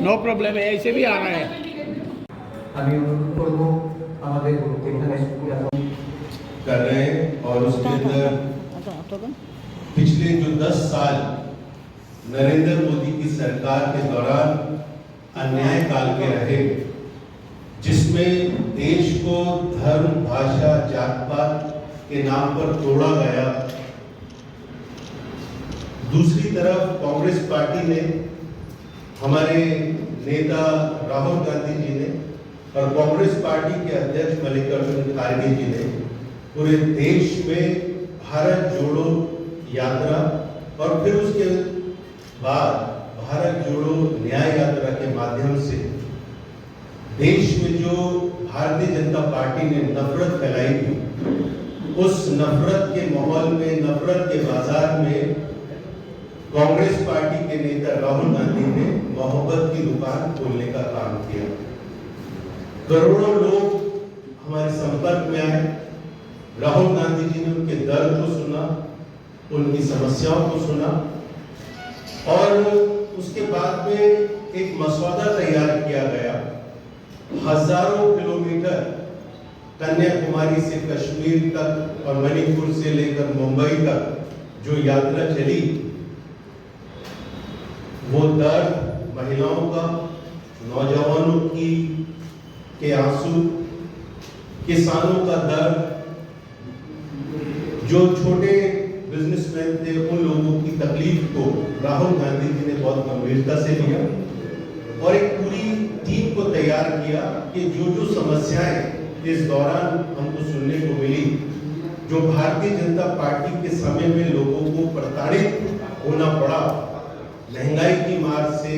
No problem है, ऐसे भी आ रहा है। আমি অনুরোধ করব আমাদের এখানে कर रहे हैं और उसके अंदर पिछले जो 10 साल नरेंद्र मोदी की सरकार के दौरान अन्याय काल के रहे, जिसमें देश को धर्म, भाषा, जात पात के नाम पर तोड़ा गया। दूसरी तरफ कांग्रेस पार्टी ने, हमारे नेता राहुल गांधी जी ने और कांग्रेस पार्टी के अध्यक्ष मल्लिकार्जुन खड़गे जी ने पूरे देश में भारत जोड़ो यात्रा और फिर उसके बाद भारत जोड़ो न्याय यात्रा के माध्यम से देश में जो भारतीय जनता पार्टी ने नफरत फैलाई थी, उस नफरत के माहौल में, नफरत के बाजार में कांग्रेस पार्टी के नेता राहुल गांधी ने मोहब्बत की दुकान खोलने का काम किया। करोड़ों लोग हमारे संपर्क में आए। राहुल गांधी जी ने उनके दर्द को सुना, उनकी समस्याओं को सुना और उसके बाद में एक मसौदा तैयार किया गया। हजारों किलोमीटर कन्याकुमारी से कश्मीर तक और मणिपुर से लेकर मुंबई तक जो यात्रा चली, वो दर्द महिलाओं का, नौजवानों के आंसू, किसानों का दर्द, जो छोटे बिजनेसमैन थे, उन लोगों की तकलीफ को राहुल गांधी जी ने बहुत गंभीरता से लिया और एक पूरी टीम को तैयार किया कि जो जो समस्याएं इस दौरान हमको सुनने को मिली, जो भारतीय जनता पार्टी के समय में लोगों को प्रताड़ित होना पड़ा, महंगाई की मार से,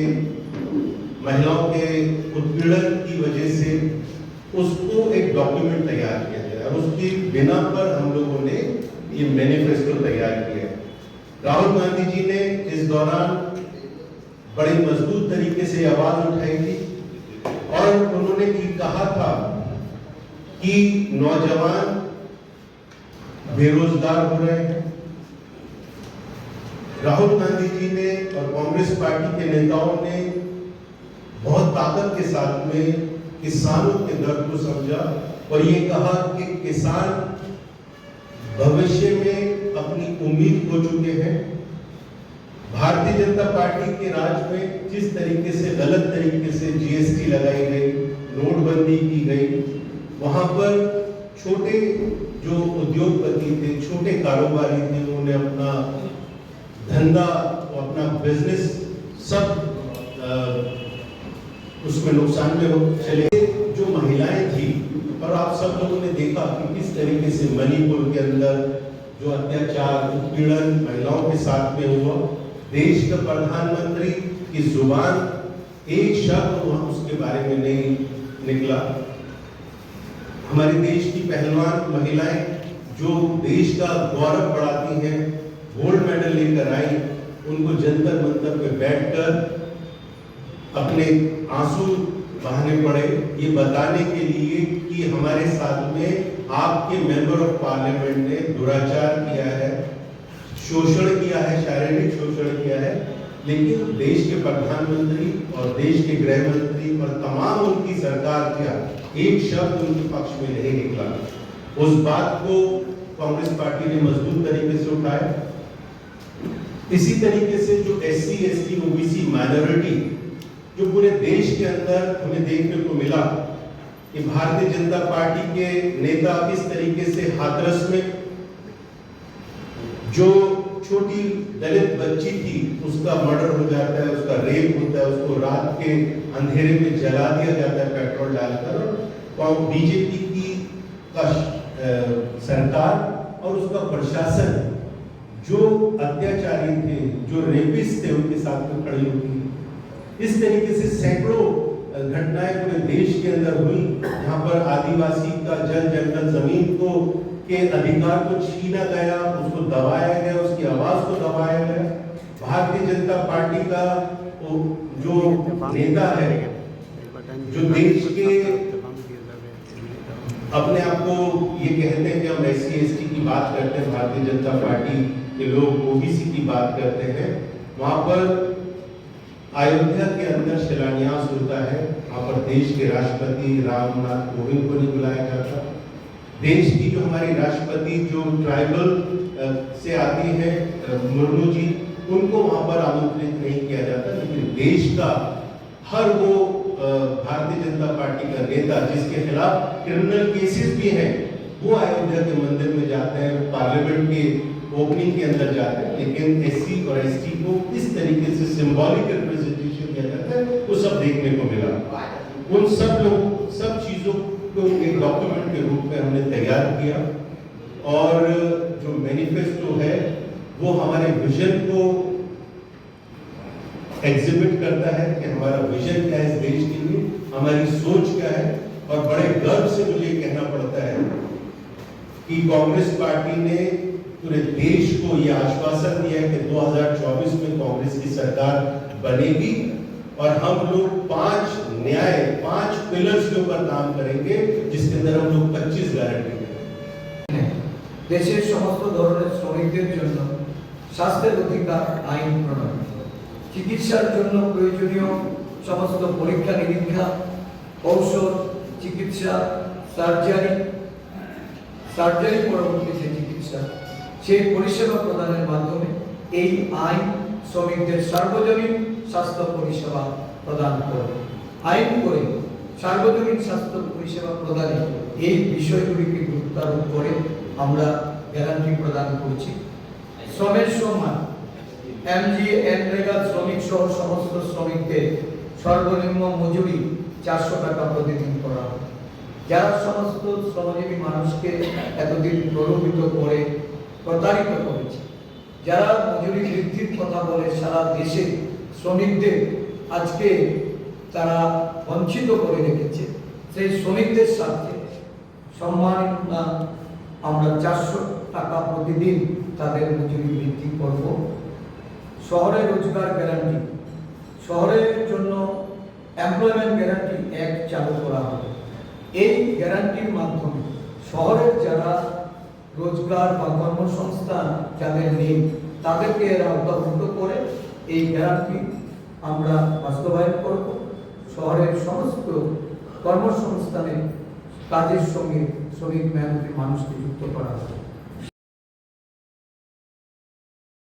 महिलाओं के उत्पीड़न की वजह से, उसको एक डॉक्यूमेंट तैयार किया गया और उसकी बिना पर हम लोगों ने ये मैनिफेस्टो तैयार किया। राहुल गांधी जी ने इस दौरान बड़ी मजबूत तरीके से आवाज उठाई थी और उन्होंने ये कहा था कि नौजवान बेरोजगार हो रहे हैं। राहुल गांधी जी ने और कांग्रेस पार्टी के नेताओं ने बहुत ताकत के साथ में किसानों के दर्द को समझा और ये कहा कि किसान भविष्य में अपनी उम्मीद खो चुके हैं। भारतीय जनता पार्टी के राज में जिस तरीके से गलत तरीके से जीएसटी लगाई गई, नोटबंदी की गई, वहां पर छोटे जो उद्योगपति थे, छोटे कारोबारी थे, उन्होंने अपना धंधा, अपना बिजनेस सब उसमें नुकसान में चले। जो महिलाएं थी और आप सब लोगों ने देखा कि किस तरीके से मणिपुर के अंदर जो अत्याचार, उत्पीड़न महिलाओं के साथ में हुआ, देश का प्रधानमंत्री की जुबान एक शब्द वहां उसके बारे में नहीं निकला। हमारे देश की पहलवान महिलाएं जो देश का गौरव बढ़ाती हैं, गोल्ड मेडल लेकर आई, उनको जंतर मंतर पे बैठकर अपने आंसू बहाने पड़े ये बताने के लिए कि हमारे साथ में आपके मेंबर ऑफ पार्लियामेंट ने दुराचार किया है, शोषण किया है, शारीरिक शोषण किया है, लेकिन देश के प्रधानमंत्री और देश के गृह मंत्री और तमाम उनकी सरकार का एक शब्द उनके पक्ष में नहीं निकला। उस बात को कांग्रेस पार्टी ने मजबूत तरीके से उठाया। इसी तरीके से जो SC, ST, OBC माइनॉरिटी जो पूरे देश के अंदर हमें देखने को मिला कि भारतीय जनता पार्टी के नेता किस तरीके से हाथरस में जो छोटी दलित बच्ची थी उसका मर्डर हो जाता है, उसका रेप होता है, उसको रात के अंधेरे में जला दिया जाता है पेट्रोल डालकर। और बीजेपी की सरकार और उसका प्रशासन जो अत्याचारी थे, जो रेपिस्ट थे, उनके साथ में खड़ी होती है। इस तरीके से सैकड़ों घटनाएं पूरे देश के अंदर हुई जहां पर आदिवासी का जल जंगल जमीन को के अधिकार को छीना गया, उसको दबाया गया, उसकी आवाज को दबाया गया। भारतीय जनता पार्टी का जो नेता है, जो देश के अपने आप को ये कहते हैं कि हम SC, ST की बात करते हैं, भारतीय जनता पार्टी के लोग OBC की बात करते हैं, वहां पर अयोध्या के अंदर शिलान्यास होता है। वहाँ पर देश के राष्ट्रपति रामनाथ कोविंद को नहीं बुलाया जाता। देश की जो हमारी राष्ट्रपति जो ट्राइबल से आती है मुर्मू जी, उनको वहाँ पर आमंत्रित नहीं किया जाता। लेकिन देश का हर वो भारतीय जनता पार्टी का नेता जिसके खिलाफ क्रिमिनल केसेस भी हैं, वो अयोध्या के मंदिर में जाते हैं, पार्लियामेंट के ओपनिंग के अंदर जाते हैं। लेकिन एससी और एसटी को इस तरीके से सिंबॉलिक रिप्रेजेंटेशन दिया जाता है, वो सब देखने को मिला। उन सब चीजों को एक डॉक्यूमेंट के रूप में हमने तैयार किया और जो मैनिफेस्टो है वो हमारे विजन को एग्जिबिट करता है कि हमारा विजन क्या है इस देश के लिए, हमारी सोच क्या है। और बड़े गर्व से मुझे कहना पड़ता है कि कांग्रेस पार्टी ने पूरे देश को यह आश्वासन दिया है कि 2024 में कांग्रेस की सरकार बनेगी और हम लोग 5 पिलर्स के ऊपर काम करेंगे, जिसके अंदर हम लोग 25 गारंटी देंगे। দেশের সমস্ত ধরনের শ্রমিকদের জন্য স্বাস্থ্যের অধিকার আইন প্রণয়ন, চিকিৎসার জন্য প্রয়োজনীয় সমস্ত পরীক্ষা নিরীক্ষা, ঔষধ, চিকিৎসা, সার্জারি পরবর্তী যে চিকিৎসা, সেই পরিষেবা প্রদানের মাধ্যমে এই আইন শ্রমিকদের সার্বজনীন স্বাস্থ্য পরিষেবা প্রদান করবে। আইন করে সার্বজনীন স্বাস্থ্য পরিষেবা প্রদানে এই বিষয়গুলিকে গুরুত্বারোপ করে আমরা গ্যারান্টি প্রদান করছি। শ্রমের সম্মান, এমজিএ, এনরেগা শ্রমিক সহ সমস্ত শ্রমিকদের সর্বনিম্ন মজুরি 400 টাকা প্রতিদিন করা হবে। যারা সমস্ত শ্রমজীবী মানুষকে এতদিন প্রলোভিত করে প্রতারিত করেছে, যারা মজুরি বৃদ্ধির কথা বলে সারা দেশে শ্রমিকদের আজকে তারা বঞ্চিত করে রেখেছে, সেই শ্রমিকদের সাথে সম্মাননা আমরা 400 টাকা প্রতিদিন তাদের মজুরি বৃদ্ধি করব। শহরে রোজগার গ্যারান্টি, শহরের জন্য এমপ্লয়মেন্ট গ্যারান্টি অ্যাক্ট চালু করা হবে। এই গ্যারান্টির মাধ্যমে শহরের যারা রোজগার বা কর্মসংস্থান যাদের নেই তাদেরকে এর আওতাভুক্ত করে এই গ্যারান্টি আমরা বাস্তবায়ন করব। শহরের সমস্ত কর্মসংস্থানে কাজের সঙ্গে শ্রমিক মেহনতি মানুষকে যুক্ত করা হবে।